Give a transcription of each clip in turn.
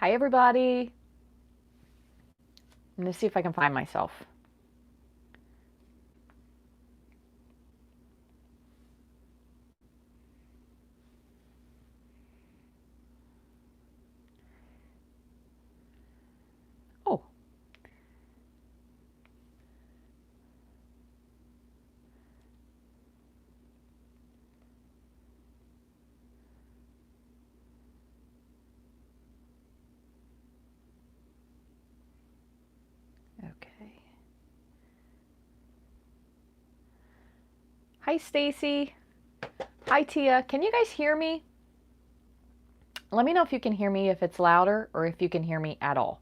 Hi, everybody. I'm going to see if I can find myself. Oh, okay. Hi, Stacy. Hi, Tia. Can you guys hear me? Let me know if you can hear me, if it's louder, or if you can hear me at all.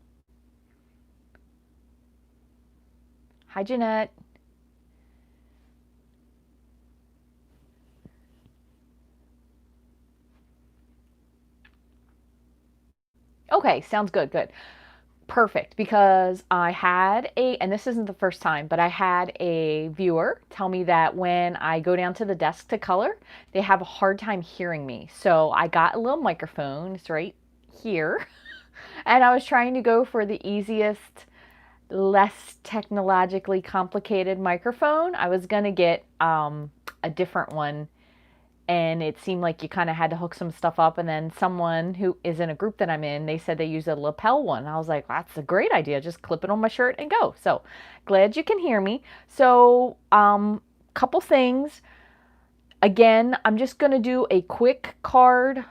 Hi, Jeanette. Okay, sounds good, good. Perfect, because I had and this isn't the first time, but I had a viewer tell me that when I go down to the desk to color, they have a hard time hearing me. So I got a little microphone, it's right here, and I was trying to go for the easiest, less technologically complicated microphone. I was going to get a different one, and it seemed like you kind of had to hook some stuff up. And then someone who is in a group that I'm in, they said they use a lapel one. I was like, that's a great idea. Just clip it on my shirt and go. So glad you can hear me. So, couple things. Again, I'm just going to do a quick card,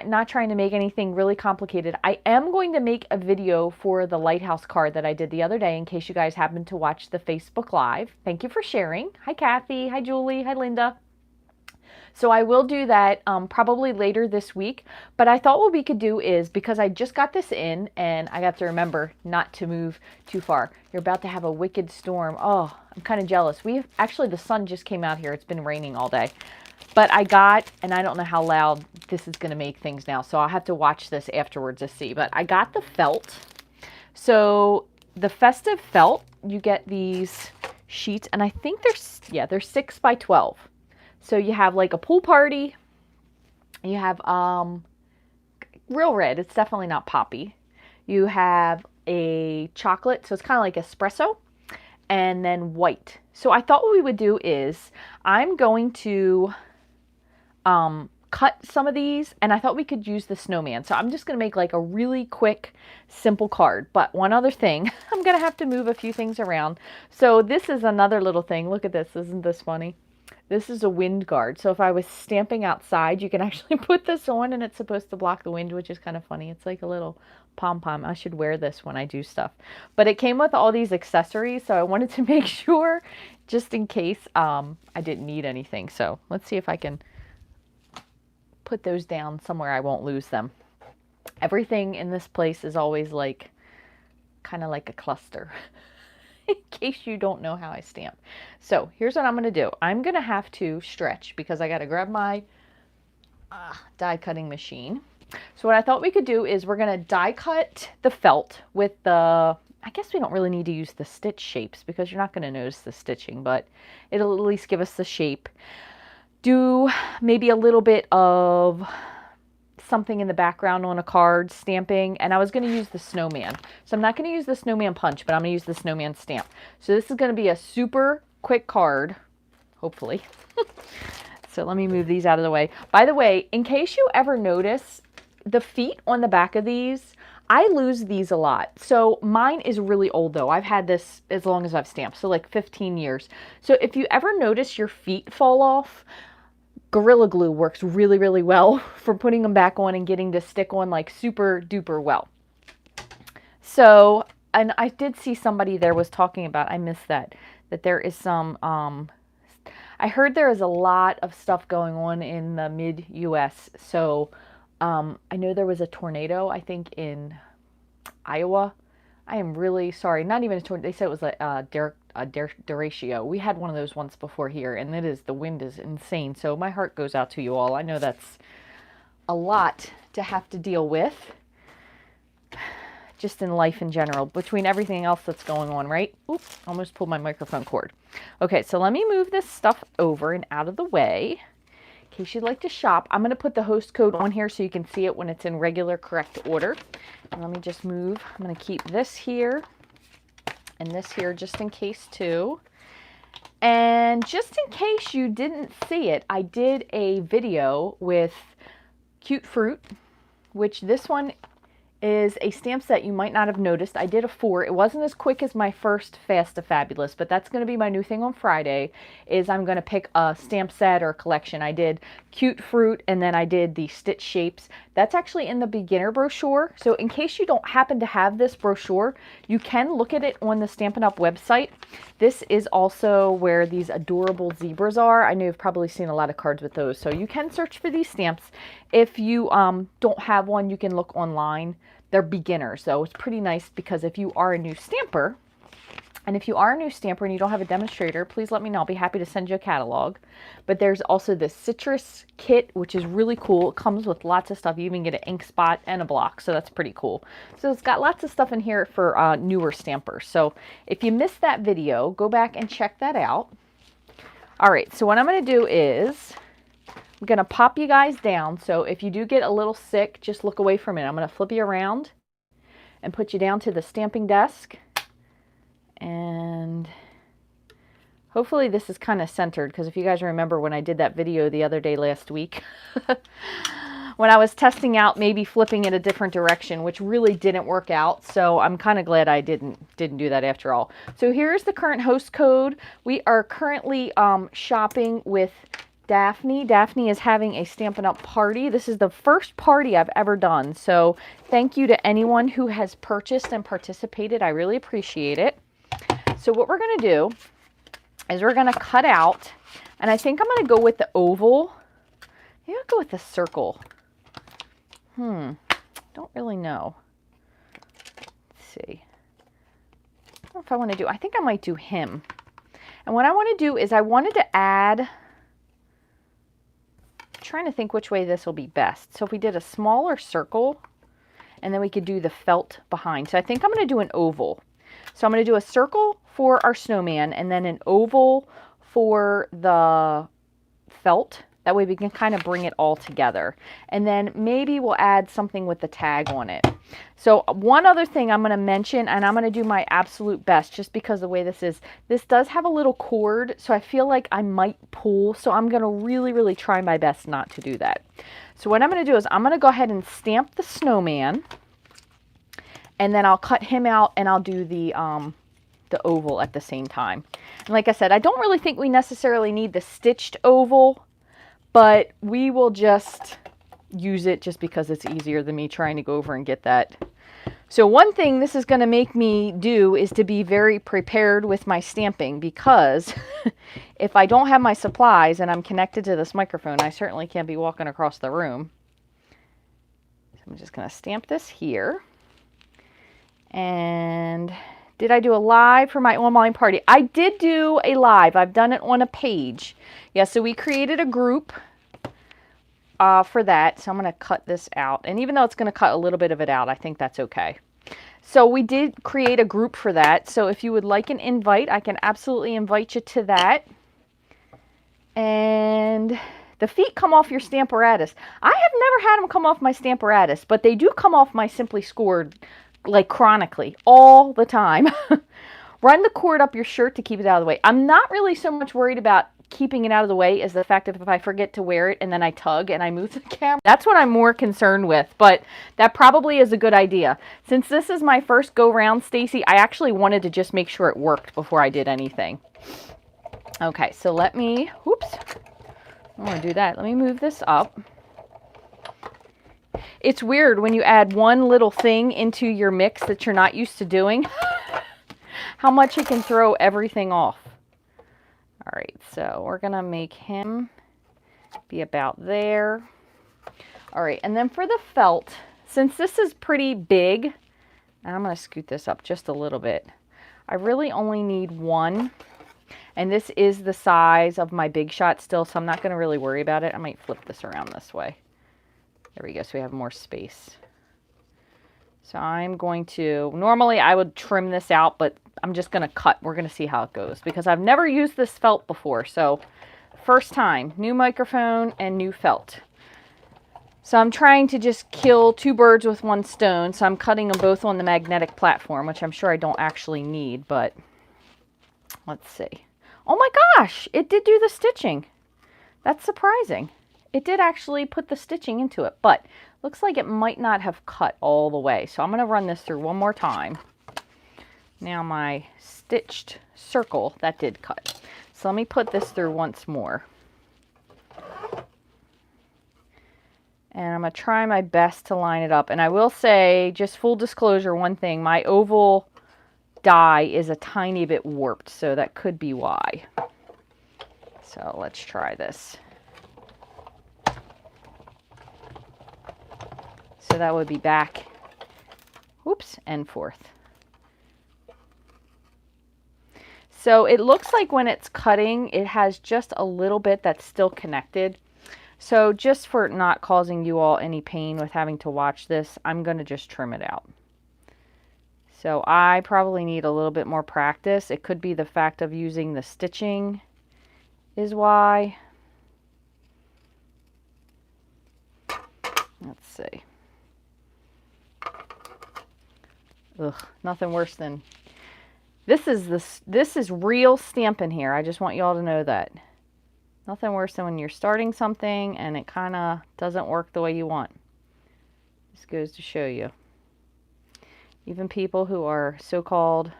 not trying to make anything really complicated. I am going to make a video for the lighthouse card that I did the other day in case you guys happen to watch the Facebook Live. Thank you for sharing. Hi, Kathy. Hi, Julie. Hi, Linda. So I will do that probably later this week. But I thought what we could do is, because I just got this in and I got to remember not to move too far. You're about to have a wicked storm. Oh, I'm kind of jealous. Actually, the sun just came out here. It's been raining all day. But I got, and I don't know how loud this is going to make things now, so I'll have to watch this afterwards to see. But I got the felt. So the festive felt, you get these sheets, and I think they're 6 by 12. So you have like a pool party. You have real red. It's definitely not poppy. You have a chocolate, so it's kind of like espresso, and then white. So I thought what we would do is I'm going to cut some of these, and I thought we could use the snowman. So I'm just going to make like a really quick, simple card. But one other thing, I'm going to have to move a few things around. So this is another little thing. Look at this. Isn't this funny? This is a wind guard. So if I was stamping outside, you can actually put this on and it's supposed to block the wind, which is kind of funny. It's like a little pom-pom. I should wear this when I do stuff. But it came with all these accessories, so I wanted to make sure, just in case I didn't need anything. So let's see if I can put those down somewhere I won't lose them. Everything in this place is always like, kind of like a cluster. In case you don't know how I stamp. So here's what I'm going to do. I'm going to have to stretch because I got to grab my die cutting machine. So what I thought we could do is we're going to die cut the felt with the, I guess we don't really need to use the stitch shapes because you're not going to notice the stitching, but it'll at least give us the shape. Do maybe a little bit of something in the background on a card, stamping, and I was going to use the snowman. So I'm not going to use the snowman punch, but I'm going to use the snowman stamp. So this is going to be a super quick card, hopefully. So let me move these out of the way. By the way, in case you ever notice, the feet on the back of these, I lose these a lot. So mine is really old though. I've had this as long as I've stamped, so like 15 years. So if you ever notice your feet fall off, Gorilla Glue works really, really well for putting them back on and getting to stick on like super duper well. So, and I did see somebody there was talking about, I missed that there is some, I heard there is a lot of stuff going on in the mid-US. So, I know there was a tornado, I think in Iowa. I am really sorry. Not even a tornado. They said it was a derecho. We had one of those once before here, and the wind is insane. So my heart goes out to you all. I know that's a lot to have to deal with, just in life in general, between everything else that's going on, right? Oops, almost pulled my microphone cord. Okay, so let me move this stuff over and out of the way. in case you'd like to shop. I'm going to put the host code on here so you can see it when it's in regular correct order. And let me just move. I'm going to keep this here and this here just in case too. And just in case you didn't see it, I did a video with Cute Fruit, which this one is a stamp set you might not have noticed. I did a 4. It wasn't as quick as my first Fast to Fabulous, but that's going to be my new thing on Friday, is I'm going to pick a stamp set or a collection. I did Cute Fruit, and then I did the Stitch Shapes. That's actually in the beginner brochure. So in case you don't happen to have this brochure, you can look at it on the Stampin' Up! Website. This is also where these adorable zebras are. I know you've probably seen a lot of cards with those. So you can search for these stamps. If you don't have one, you can look online. They're beginners, so it's pretty nice because if you are a new stamper, and if you are a new stamper and you don't have a demonstrator, please let me know. I'll be happy to send you a catalog. But there's also this citrus kit, which is really cool. It comes with lots of stuff. You even get an ink spot and a block, so that's pretty cool. So it's got lots of stuff in here for newer stampers. So if you missed that video, go back and check that out. All right, so what I'm going to do is I'm going to pop you guys down, so if you do get a little sick, just look away from it. I'm going to flip you around and put you down to the stamping desk. And hopefully this is kind of centered, because if you guys remember when I did that video the other day last week, when I was testing out maybe flipping it a different direction, which really didn't work out. So I'm kind of glad I didn't do that after all. So here's the current host code. We are currently shopping with Daphne. Daphne is having a Stampin' Up! Party. This is the first party I've ever done. So thank you to anyone who has purchased and participated. I really appreciate it. So what we're going to do is we're going to cut out, and I think I'm going to go with the oval. Maybe I'll go with the circle. Don't really know. Let's see. I don't know if I want to do, I think I might do him. And what I want to do is I wanted to add, trying to think which way this will be best. So if we did a smaller circle, and then we could do the felt behind. So I think I'm going to do an oval. So I'm going to do a circle for our snowman and then an oval for the felt. That way we can kind of bring it all together. And then maybe we'll add something with the tag on it. So one other thing I'm going to mention, and I'm going to do my absolute best just because the way this does have a little cord, so I feel like I might pull. So I'm going to really, really try my best not to do that. So what I'm going to do is I'm going to go ahead and stamp the snowman, and then I'll cut him out and I'll do the oval at the same time. And like I said, I don't really think we necessarily need the stitched oval, but we will just use it just because it's easier than me trying to go over and get that. So one thing this is going to make me do is to be very prepared with my stamping, because if I don't have my supplies and I'm connected to this microphone, I certainly can't be walking across the room. So I'm just going to stamp this here. And did I do a live for my online party? I did do a live. I've done it on a page. Yeah, so we created a group for that. So I'm going to cut this out. And even though it's going to cut a little bit of it out, I think that's okay. So we did create a group for that. So if you would like an invite, I can absolutely invite you to that. And the feet come off your Stamparatus. I have never had them come off my Stamparatus, but they do come off my Simply Scored, like chronically, all the time. Run the cord up your shirt to keep it out of the way. I'm not really so much worried about keeping it out of the way as the fact that if I forget to wear it and then I tug and I move the camera. That's what I'm more concerned with, but that probably is a good idea. Since this is my first go round, Stacy, I actually wanted to just make sure it worked before I did anything. Okay, so let me, whoops, I want to do that. Let me move this up. It's weird when you add one little thing into your mix that you're not used to doing, how much it can throw everything off. All right, so we're going to make him be about there. All right, and then for the felt, since this is pretty big, and I'm going to scoot this up just a little bit, I really only need one. And this is the size of my Big Shot still, so I'm not going to really worry about it. I might flip this around this way. There we go, so we have more space. So I'm going to, normally I would trim this out, but I'm just going to cut. We're going to see how it goes because I've never used this felt before. So first time, new microphone and new felt. So I'm trying to just kill two birds with one stone. So I'm cutting them both on the magnetic platform, which I'm sure I don't actually need, but let's see. Oh my gosh, it did do the stitching. That's surprising. It did actually put the stitching into it, but looks like it might not have cut all the way. So I'm going to run this through one more time. Now my stitched circle, that did cut. So let me put this through once more. And I'm going to try my best to line it up. And I will say, just full disclosure, one thing, my oval die is a tiny bit warped, so that could be why. So let's try this. So that would be back, whoops, and forth. So it looks like when it's cutting, it has just a little bit that's still connected. So just for not causing you all any pain with having to watch this, I'm going to just trim it out. So I probably need a little bit more practice. It could be the fact of using the stitching is why. Let's see. Ugh, nothing worse than... This is real stamping here. I just want you all to know that. Nothing worse than when you're starting something and it kind of doesn't work the way you want. This goes to show you. Even people who are so-called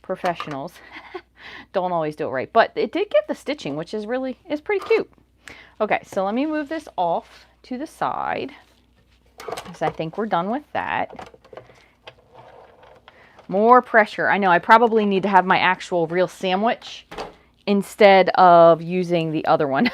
professionals don't always do it right. But it did give the stitching, which is pretty cute. Okay, so let me move this off to the side, because I think we're done with that. More pressure. I know I probably need to have my actual real sandwich instead of using the other one.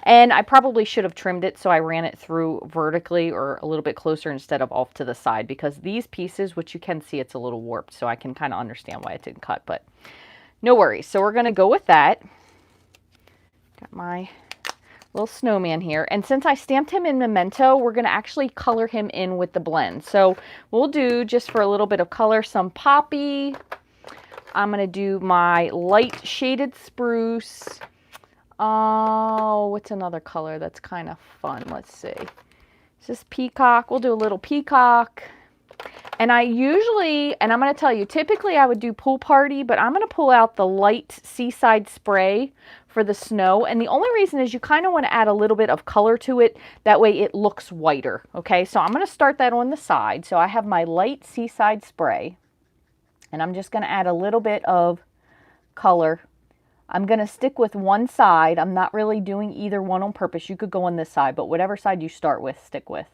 And I probably should have trimmed it so I ran it through vertically or a little bit closer instead of off to the side, because these pieces, which you can see, it's a little warped, so I can kind of understand why it didn't cut, but no worries. So we're going to go with that. Got my little snowman here, and since I stamped him in Memento, we're going to actually color him in with the blend. So we'll do, just for a little bit of color, some poppy. I'm going to do my light shaded spruce. Oh, what's another color that's kind of fun? Let's see. Is this peacock? We'll do a little peacock. And I usually, and I'm going to tell you, typically I would do pool party, but I'm going to pull out the light seaside spray for the snow. And the only reason is you kind of want to add a little bit of color to it. That way it looks whiter. Okay, so I'm going to start that on the side. So I have my light seaside spray. And I'm just going to add a little bit of color. I'm going to stick with one side. I'm not really doing either one on purpose. You could go on this side, but whatever side you start with, stick with.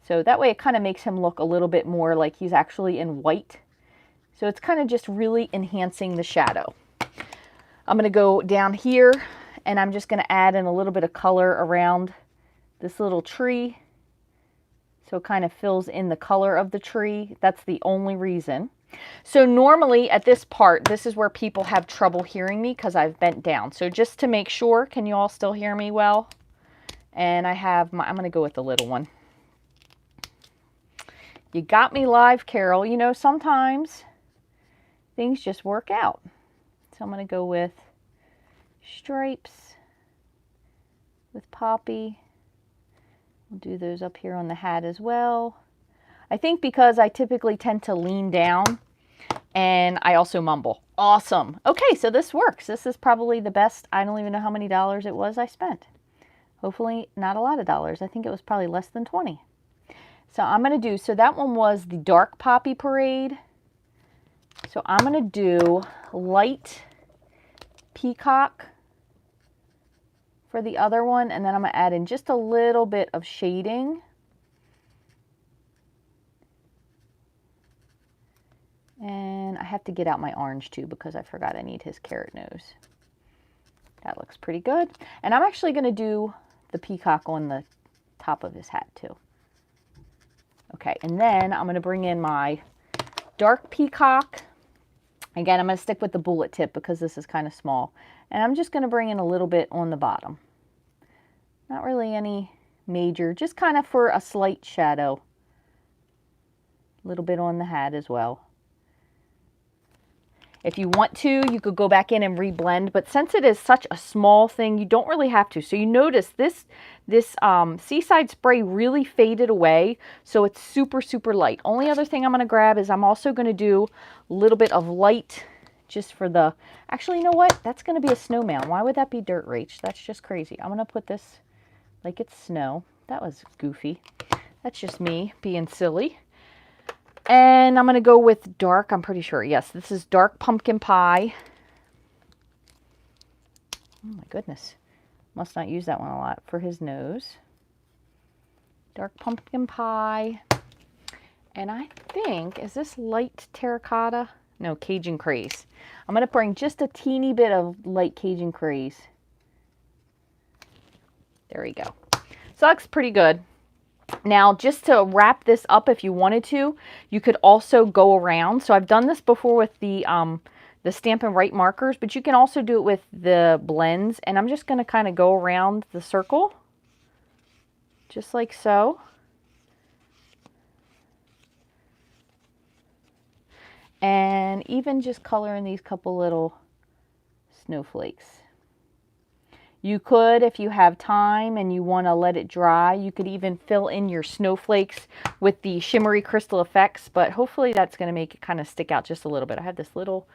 So that way it kind of makes him look a little bit more like he's actually in white. So it's kind of just really enhancing the shadow. I'm going to go down here and I'm just going to add in a little bit of color around this little tree. So it kind of fills in the color of the tree. That's the only reason. So normally at this part, this is where people have trouble hearing me because I've bent down. So just to make sure, can you all still hear me well? And I have my, I'm going to go with the little one. You got me live, Carol. You know, sometimes things just work out. So I'm going to go with stripes with poppy. We'll do those up here on the hat as well. I think because I typically tend to lean down and I also mumble. Awesome. Okay, so this works. This is probably the best. I don't even know how many dollars it was I spent. Hopefully not a lot of dollars. I think it was probably less than 20. So I'm going to do, so that one was the dark poppy parade. So I'm going to do light peacock for the other one. And then I'm going to add in just a little bit of shading. And I have to get out my orange too because I forgot I need his carrot nose. That looks pretty good. And I'm actually going to do the peacock on the top of his hat too. Okay, and then I'm going to bring in my dark peacock. Again, I'm going to stick with the bullet tip because this is kind of small. And I'm just going to bring in a little bit on the bottom. Not really any major, just kind of for a slight shadow. A little bit on the hat as well. If you want to, you could go back in and reblend, but since it is such a small thing, you don't really have to. So you notice this Seaside spray really faded away, so it's super, super light. Only other thing I'm going to grab is I'm also going to do a little bit of light just for the, actually, you know what? That's going to be a snowman. Why would that be dirt, Rach? That's just crazy. I'm going to put this like it's snow. That was goofy. That's just me being silly. And I'm going to go with dark, I'm pretty sure. Yes, this is dark pumpkin pie. Oh my goodness. Must not use that one a lot for his nose. Dark pumpkin pie. And I think, is this light terracotta? No, Cajun craze. I'm going to bring just a teeny bit of light Cajun craze. There we go. So that looks pretty good. Now, just to wrap this up, if you wanted to, you could also go around. So I've done this before with the Stampin' Write markers, but you can also do it with the blends. And I'm just going to kind of go around the circle, just like so. And even just color in these couple little snowflakes. You could, if you have time and you want to let it dry, you could even fill in your snowflakes with the shimmery crystal effects, but hopefully that's going to make it kind of stick out just a little bit. I have this little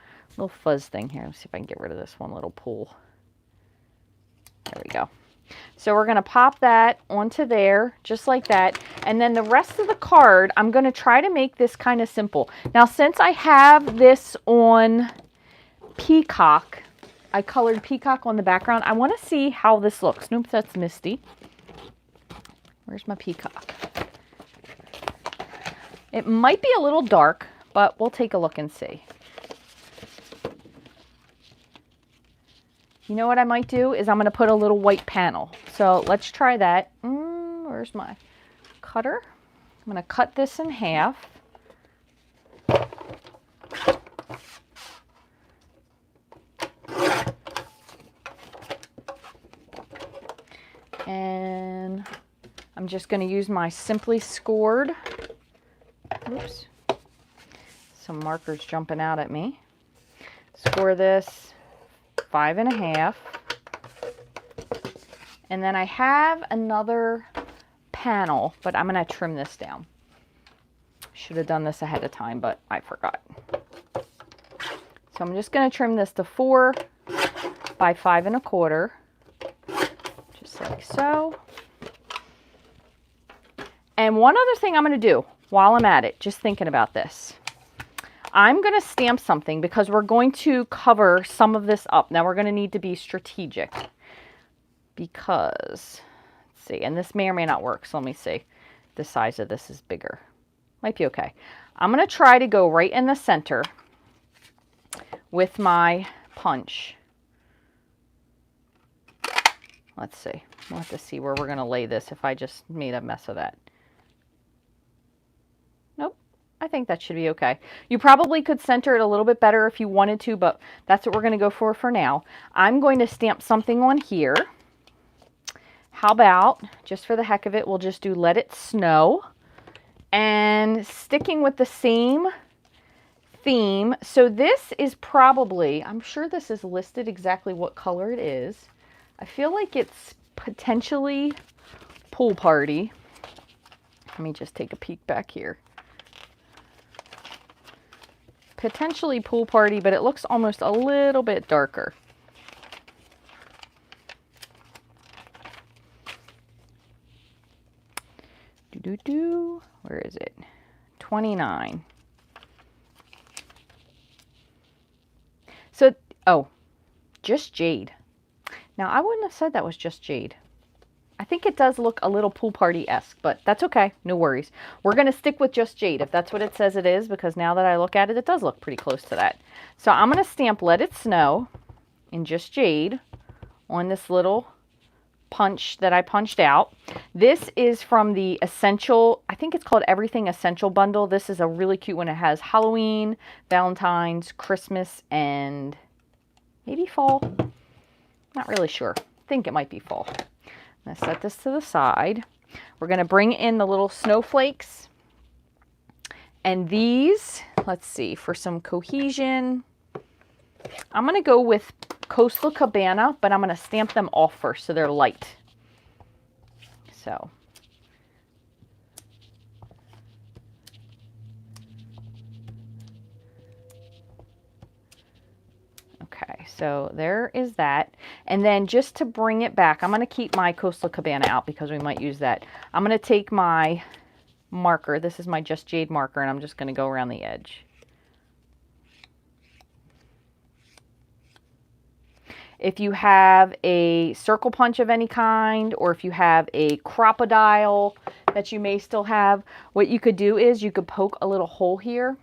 fuzz thing here. Let's see if I can get rid of this one little pool. There we go. So we're going to pop that onto there, just like that. And then the rest of the card, I'm going to try to make this kind of simple. Now, since I have this on peacock, I colored peacock on the background. I want to see how this looks. Nope, that's Misty. Where's my peacock? It might be a little dark, but we'll take a look and see. You know what I might do is I'm going to put a little white panel. So let's try that. Where's my cutter? I'm going to cut this in half. And I'm just going to use my Simply Scored. Oops. Some markers jumping out at me. Score this 5 1/2. And then I have another panel, but I'm going to trim this down. Should have done this ahead of time, but I forgot. So I'm just going to trim this to 4 by 5 1/4. Just like so. And one other thing I'm going to do while I'm at it, just thinking about this. I'm going to stamp something because we're going to cover some of this up. Now we're going to need to be strategic because, let's see, and this may or may not work. So let me see. The size of this is bigger. Might be okay. I'm going to try to go right in the center with my punch. Let's see. We'll have to see where we're going to lay this if I just made a mess of that. Nope. I think that should be okay. You probably could center it a little bit better if you wanted to, but that's what we're going to go for now. I'm going to stamp something on here. How about, just for the heck of it, we'll just do Let It Snow. And sticking with the same theme. So this is probably, I'm sure this is listed exactly what color it is. I feel like it's potentially Pool Party. Let me just take a peek back here. Potentially Pool Party, but it looks almost a little bit darker. Where is it? 29. So, oh, just jade. Now, I wouldn't have said that was just jade. I think it does look a little Pool Party-esque, but that's okay. No worries. We're going to stick with just jade if that's what it says it is, because now that I look at it, it does look pretty close to that. So I'm going to stamp Let It Snow in just jade on this little punch that I punched out. This is from the Essential, I think it's called Everything Essential bundle. This is a really cute one. It has Halloween, Valentine's, Christmas, and maybe fall. Not really sure. I think it might be fall. I'm going to set this to the side. We're going to bring in the little snowflakes. And these, let's see, for some cohesion, I'm going to go with Coastal Cabana, but I'm going to stamp them off first so they're light. So. Okay, so there is that. And then just to bring it back, I'm going to keep my Coastal Cabana out because we might use that. I'm going to take my marker. This is my Just Jade marker, and I'm just going to go around the edge. If you have a circle punch of any kind, or if you have a crocodile that you may still have, what you could do is you could poke a little hole here.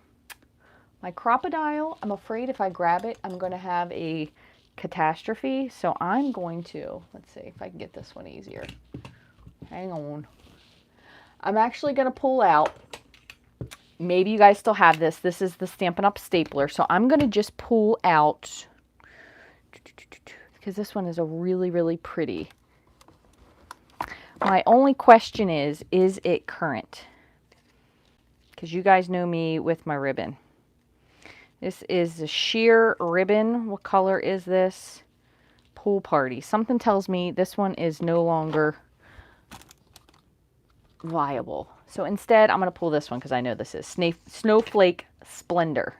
My crocodile, I'm afraid if I grab it, I'm going to have a catastrophe. So I'm going to, let's see if I can get this one easier. Hang on. I'm actually going to pull out, maybe you guys still have this. This is the Stampin' Up! Stapler. So I'm going to just pull out, because this one is a really, really pretty. My only question is it current? Because you guys know me with my ribbon. This is a sheer ribbon. What color is this? Pool Party. Something tells me this one is no longer viable. So instead, I'm going to pull this one because I know this is Snowflake Splendor.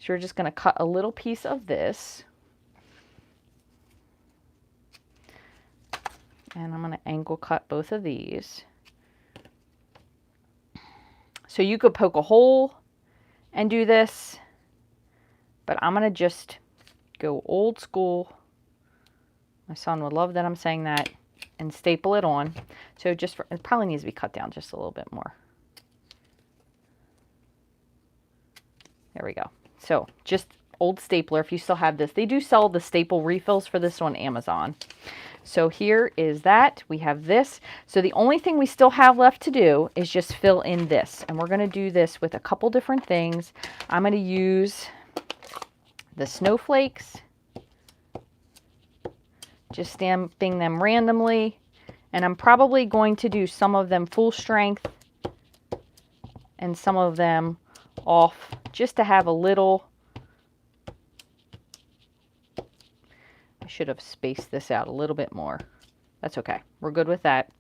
So we're just going to cut a little piece of this. And I'm going to angle cut both of these. So you could poke a hole and do this. But I'm going to just go old school. My son would love that I'm saying that. And staple it on. So just it probably needs to be cut down just a little bit more. There we go. So just old stapler, if you still have this. They do sell the staple refills for this on Amazon. So here is that. We have this. So the only thing we still have left to do is just fill in this. And we're going to do this with a couple different things. I'm going to use the snowflakes, just stamping them randomly, and I'm probably going to do some of them full strength and some of them off just to have a little. I should have spaced this out a little bit more. That's okay. We're good with that.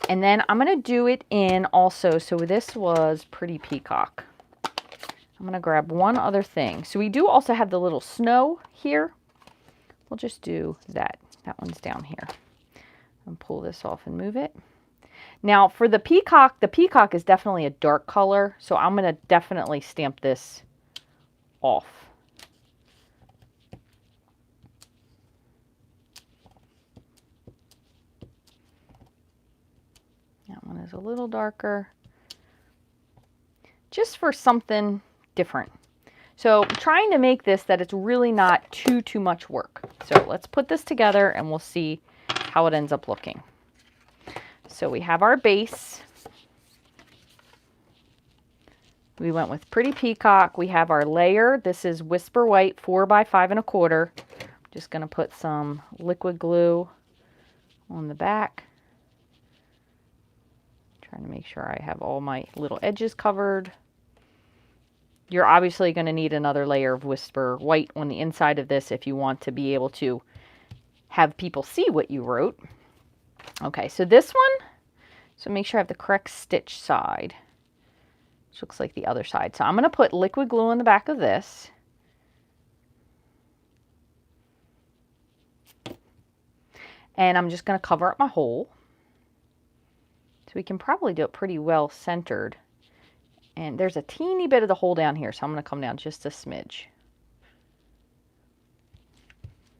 And then I'm going to do it in also, so this was Pretty Peacock. I'm going to grab one other thing. So we do also have the little snow here. We'll just do that. That one's down here. And pull this off and move it. Now for the peacock is definitely a dark color. So I'm going to definitely stamp this off. That one is a little darker. Just for something different. So trying to make this that it's really not too much work. So let's put this together and we'll see how it ends up looking. So we have our base. We went with Pretty Peacock. We have our layer. This is Whisper White 4 by 5 1/4. Just going to put some liquid glue on the back. Trying to make sure I have all my little edges covered. You're obviously going to need another layer of Whisper White on the inside of this if you want to be able to have people see what you wrote. Okay, so this one, so make sure I have the correct stitch side. Which looks like the other side. So I'm going to put liquid glue on the back of this. And I'm just going to cover up my hole. So we can probably do it pretty well centered. And there's a teeny bit of the hole down here, so I'm going to come down just a smidge.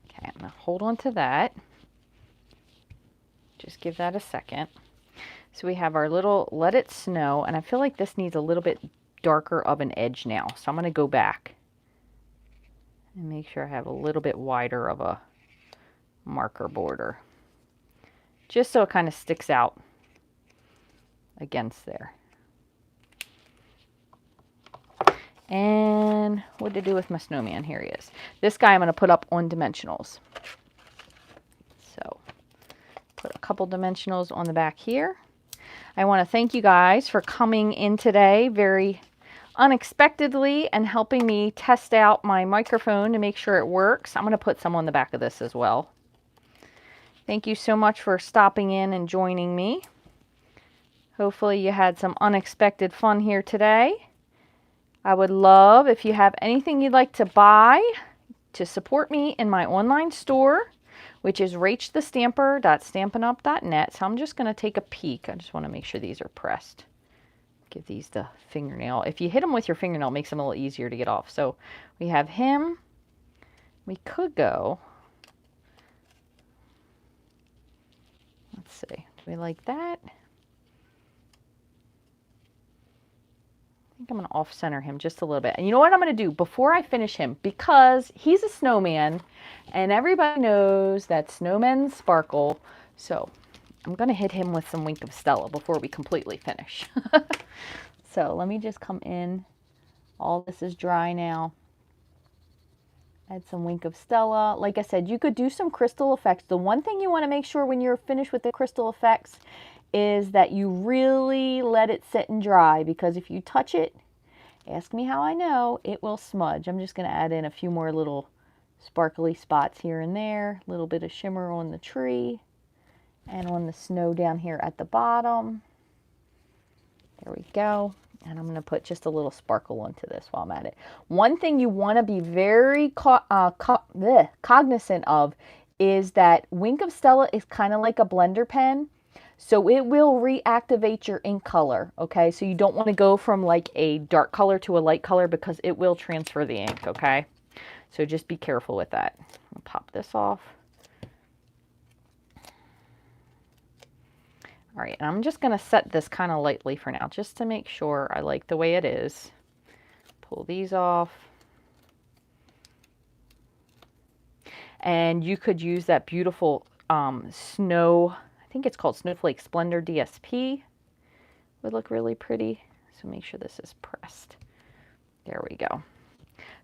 Okay, I'm going to hold on to that. Just give that a second. So we have our little Let It Snow, and I feel like this needs a little bit darker of an edge now. So I'm going to go back and make sure I have a little bit wider of a marker border. Just so it kind of sticks out against there. And what to do with my snowman? Here he is. This guy I'm going to put up on dimensionals. So put a couple dimensionals on the back here. I want to thank you guys for coming in today. Very unexpectedly and helping me test out my microphone to make sure it works. I'm going to put some on the back of this as well. Thank you so much for stopping in and joining me. Hopefully you had some unexpected fun here today. I would love if you have anything you'd like to buy to support me in my online store, which is rachthestamper.stampinup.net. So I'm just going to take a peek. I just want to make sure these are pressed. Give these the fingernail. If you hit them with your fingernail, it makes them a little easier to get off. So we have him. We could go. Let's see. Do we like that? I think I'm going to off-center him just a little bit. And you know what I'm going to do before I finish him? Because he's a snowman, and everybody knows that snowmen sparkle. So I'm going to hit him with some Wink of Stella before we completely finish. So let me just come in. All this is dry now. Add some Wink of Stella. Like I said, you could do some crystal effects. The one thing you want to make sure when you're finished with the crystal effects is that you really let it sit and dry, because if you touch it, ask me how I know, it will smudge. I'm just going to add in a few more little sparkly spots here and there, a little bit of shimmer on the tree and on the snow down here at the bottom. There we go. And I'm going to put just a little sparkle onto this while I'm at it. One thing you want to be very cognizant of is that Wink of Stella is kind of like a blender pen. So it will reactivate your ink color, okay? So you don't want to go from like a dark color to a light color, because it will transfer the ink, okay? So just be careful with that. I'll pop this off. All right, and I'm just going to set this kind of lightly for now, just to make sure I like the way it is. Pull these off. And you could use that beautiful snow, I think it's called Snowflake Splendor DSP. Would look really pretty. So make sure this is pressed. There we go.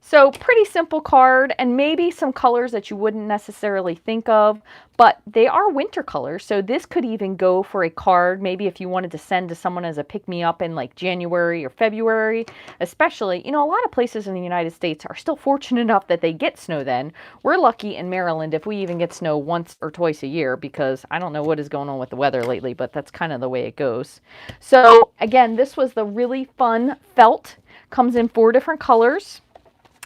So pretty simple card, and maybe some colors that you wouldn't necessarily think of, but they are winter colors. So this could even go for a card, maybe if you wanted to send to someone as a pick-me-up in like January or February, especially. You know, a lot of places in the United States are still fortunate enough that they get snow then. We're lucky in Maryland if we even get snow once or twice a year, because I don't know what is going on with the weather lately, but that's kind of the way it goes. So again, this was the really fun felt. Comes in 4 different colors.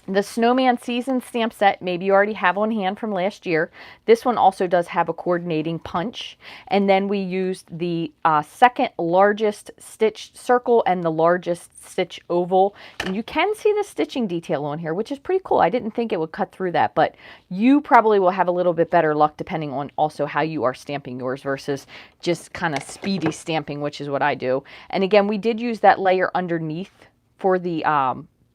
The Snowman Season stamp set, maybe you already have on hand from last year. This one also does have a coordinating punch. And then we used the second largest stitched circle and the largest stitch oval. And you can see the stitching detail on here, which is pretty cool. I didn't think it would cut through that, but you probably will have a little bit better luck depending on also how you are stamping yours versus just kind of speedy stamping, which is what I do. And again, we did use that layer underneath for the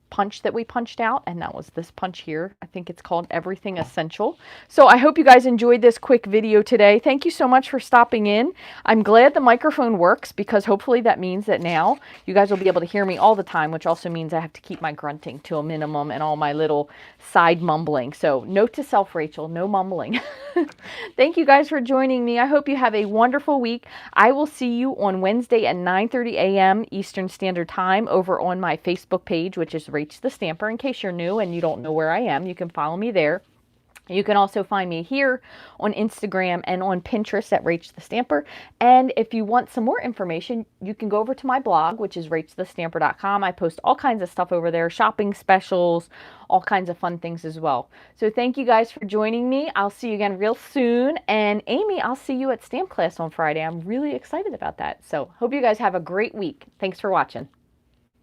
punch that we punched out, and that was this punch here. I think it's called Everything Essential. So I hope you guys enjoyed this quick video today. Thank you so much for stopping in. I'm glad the microphone works, because hopefully that means that now you guys will be able to hear me all the time, which also means I have to keep my grunting to a minimum and all my little side mumbling. So note to self, Rachel, no mumbling. Thank you guys for joining me. I hope you have a wonderful week. I will see you on Wednesday at 9:30 a.m. Eastern Standard Time over on my Facebook page, which is Rachthestamper. In case you're new and you don't know where I am, you can follow me there. You can also find me here on Instagram and on Pinterest at Rachthestamper. And if you want some more information, you can go over to my blog, which is rachthestamper.com. I post all kinds of stuff over there, shopping specials, all kinds of fun things as well. So thank you guys for joining me. I'll see you again real soon. And Amy, I'll see you at stamp class on Friday. I'm really excited about that. So hope you guys have a great week. Thanks for watching.